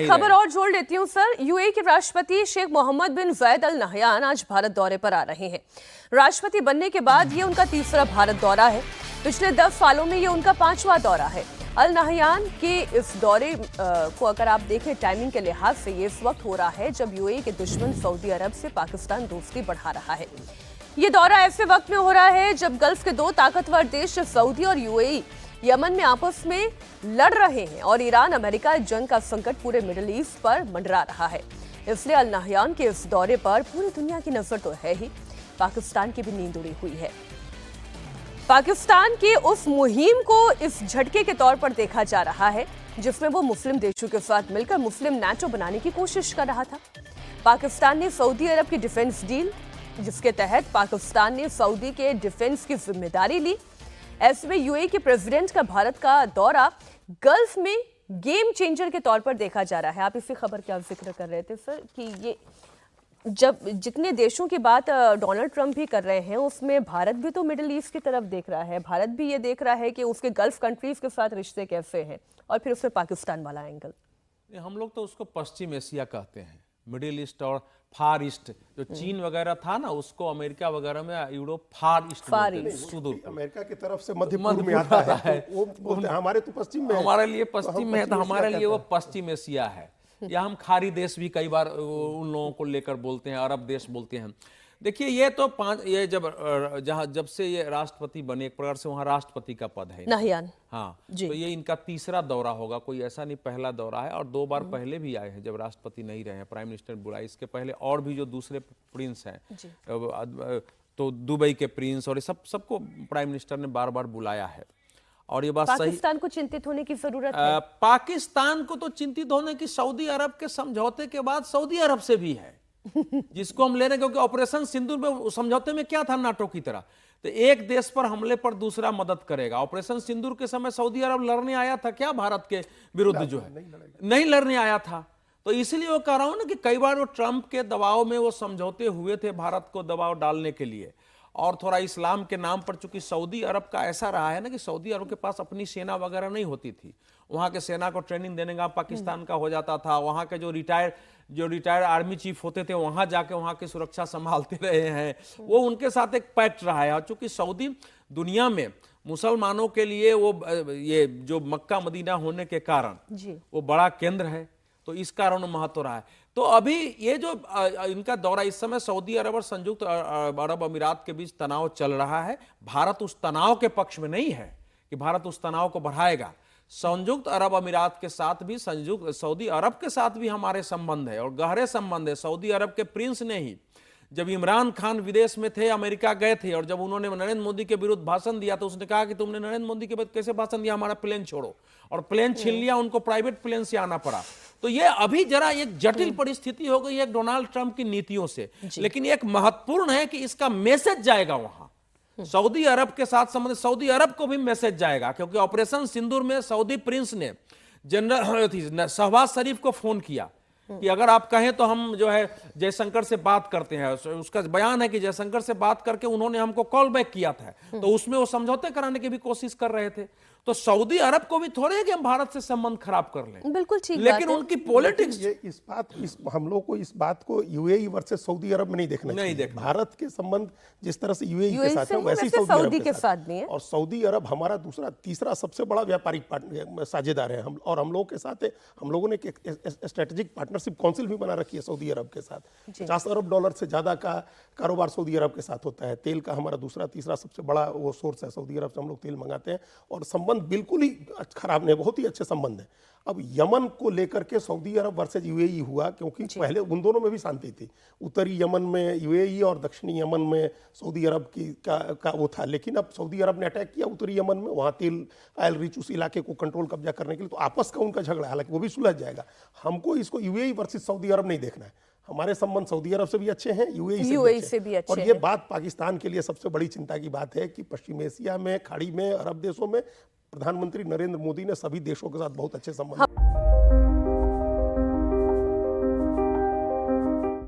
एक खबर और जोड़ लेती हूँ सर। यूएई के राष्ट्रपति शेख मोहम्मद बिन ज़ायद अल नहयान आज भारत दौरे पर आ रहे हैं। राष्ट्रपति बनने के बाद ये उनका तीसरा भारत दौरा है। पिछले 10 सालों में ये उनका 5वां दौरा है। अल नहयान के इस दौरे को अगर आप देखें टाइमिंग के लिहाज से, ये इस वक्त हो रहा है जब यूएई के दुश्मन सऊदी अरब से पाकिस्तान दोस्ती बढ़ा रहा है। ये दौरा ऐसे वक्त में हो रहा है जब गल्फ के 2 ताकतवर देश सऊदी और यूएई यमन में आपस में लड़ रहे हैं और ईरान अमेरिका जंग का संकट पूरे मिडिल ईस्ट पर मंडरा रहा है। इसलिए अल नहयान के इस दौरे पर पूरी दुनिया की नजर तो है ही, पाकिस्तान की भी नींद उड़ी हुई है। पाकिस्तान की उस मुहिम को इस झटके के तौर पर देखा जा रहा है जिसमें वो मुस्लिम देशों के साथ मिलकर मुस्लिम नेटो बनाने की कोशिश कर रहा था। पाकिस्तान ने सऊदी अरब की डिफेंस डील, जिसके तहत पाकिस्तान ने सऊदी के डिफेंस की जिम्मेदारी ली। ऐसे में यूएई के प्रेसिडेंट का भारत का दौरा गल्फ में गेम चेंजर के तौर पर देखा जा रहा है। आप इसी खबर का जिक्र कर रहे थे सर कि ये जब जितने देशों की बात डोनाल्ड ट्रंप भी कर रहे हैं, उसमें भारत भी तो मिडिल ईस्ट की तरफ देख रहा है। भारत भी ये देख रहा है कि उसके गल्फ कंट्रीज के साथ रिश्ते कैसे हैं, और फिर उसमें पाकिस्तान वाला एंगल। हम लोग तो उसको पश्चिम एशिया कहते हैं, मिडिल ईस्ट और फार ईस्ट। जो चीन वगैरह था ना, उसको अमेरिका वगैरह में यूरोप फार ईस्ट, सुदूर अमेरिका की तरफ से मध्य पूर्व में आता है। वो बोलते हैं हमारे तो पश्चिम में, हमारे लिए पश्चिम में है, तो हमारे लिए वो पश्चिम एशिया है। या हम खाड़ी देश भी कई बार उन लोगों को लेकर बोलते हैं, अरब देश बोलते हैं। देखिए ये तो ये जब से ये राष्ट्रपति बने, एक प्रकार से वहाँ राष्ट्रपति का पद है नहयान। हाँ, तो ये इनका तीसरा दौरा होगा, कोई ऐसा नहीं पहला दौरा है। और 2 बार पहले भी आए हैं जब राष्ट्रपति नहीं रहे हैं, प्राइम मिनिस्टर बुलाए। इसके पहले और भी जो दूसरे प्रिंस हैं, तो दुबई के प्रिंस और सबको प्राइम मिनिस्टर ने बार बार बुलाया है। और ये बात सही, पाकिस्तान को चिंतित होने की जरूरत है। पाकिस्तान को तो चिंतित होने की सऊदी अरब के समझौते के बाद सऊदी अरब से भी है, जिसको हम ले रहे हैं। क्योंकि ऑपरेशन सिंदूर में समझौते में क्या था, नाटो की तरह, तो एक देश पर हमले पर दूसरा मदद करेगा। ऑपरेशन सिंदूर के समय सऊदी अरब लड़ने आया था क्या भारत के विरुद्ध? जो है नहीं लड़ने आया था। तो इसलिए वो कह रहा हूं ना कि कई बार वो ट्रंप के दबाव में वो समझौते हुए थे भारत को दबाव डालने के लिए। और थोड़ा इस्लाम के नाम पर, चूंकि सऊदी अरब का ऐसा रहा है ना कि सऊदी अरब के पास अपनी सेना वगैरह नहीं होती थी, वहां के सेना को ट्रेनिंग देने का पाकिस्तान का हो जाता था। वहां के जो रिटायर्ड आर्मी चीफ होते थे, वहां जाके वहां की सुरक्षा संभालते रहे हैं। वो उनके साथ एक पैक्ट रहा है। और चूंकि सऊदी दुनिया में मुसलमानों के लिए वो ये जो मक्का मदीना होने के कारण वो बड़ा केंद्र है, तो इस कारण महत्व रहा है। तो अभी ये जो इनका दौरा, इस समय सऊदी अरब और संयुक्त अरब अमीरात के बीच तनाव चल रहा है। भारत उस तनाव के पक्ष में नहीं है कि भारत उस तनाव को बढ़ाएगा। संयुक्त अरब अमीरात के साथ भी, सऊदी अरब के साथ भी हमारे संबंध है और गहरे संबंध है। सऊदी अरब के प्रिंस ने ही, जब इमरान खान विदेश में थे, अमेरिका गए थे, और जब उन्होंने नरेंद्र मोदी के विरुद्ध भाषण दिया तो उसने कहा कि तुमने नरेंद्र मोदी के विरुद्ध कैसे भाषण दिया, हमारा प्लेन छोड़ो। और प्लेन छीन लिया, उनको प्राइवेट प्लेन से आना पड़ा। तो ये अभी जरा एक जटिल परिस्थिति हो गई है डोनाल्ड ट्रंप की नीतियों से। लेकिन एक महत्वपूर्ण है कि इसका मैसेज जाएगा वहां सऊदी अरब के साथ संबंधित, सऊदी अरब को भी मैसेज जाएगा। क्योंकि ऑपरेशन सिंदूर में सऊदी प्रिंस ने जनरल शहबाज शरीफ को फोन किया कि अगर आप कहें तो हम जो है जयशंकर से बात करते हैं। उसका बयान है कि जयशंकर से बात करके उन्होंने हमको कॉल बैक किया था, तो उसमें वो समझौते कराने की भी कोशिश कर रहे थे। तो सऊदी अरब को भी थोड़े है कि हम भारत से संबंध खराब कर लें, बिल्कुल ठीक, लेकिन उनकी पॉलिटिक्स, हम लोग को इस बात को यूएई वर्सेस सऊदी अरब में नहीं देखना चाहिए। भारत के संबंध जिस तरह से यूएई के साथ है, वैसे ही सऊदी के साथ भी है। और सऊदी अरब हमारा तीसरा सबसे बड़ा व्यापारिक साझेदार है। और हम लोगों के साथ है, हम लोगों ने एक स्ट्रेटेजिक पार्टनरशिप काउंसिल भी बना रखी है सऊदी अरब के साथ। $50 अरब से ज्यादा का कारोबार सऊदी अरब के साथ होता है। तेल का हमारा तीसरा सबसे बड़ा वो सोर्स है। सऊदी अरब से हम लोग तेल मंगाते हैं और संबंध बिल्कुल ही खराब नहीं, बहुत ही अच्छे संबंध है। अब यमन को लेकर के सऊदी अरब वर्सेज यूएई हुआ, क्योंकि पहले उन दोनों में भी शांति थी। उत्तरी यमन में यूएई और दक्षिणी यमन में सऊदी अरब का वो था। लेकिन अब सऊदी अरब ने अटैक किया उत्तरी यमन में, वहाँ तेल ऑयल रिच उस इलाके को कंट्रोल कब्जा करने के लिए। तो आपस का उनका झगड़ा, हालांकि वो भी सुलझ जाएगा। हमको इसको यूएई वर्सेज सऊदी अरब नहीं देखना है। हमारे संबंध सऊदी अरब से भी अच्छे हैं, यूएई से भी अच्छे। और ये बात पाकिस्तान के लिए सबसे बड़ी चिंता की बात है कि पश्चिम एशिया में, खाड़ी में, अरब देशों में प्रधानमंत्री नरेंद्र मोदी ने सभी देशों के साथ बहुत अच्छे संबंध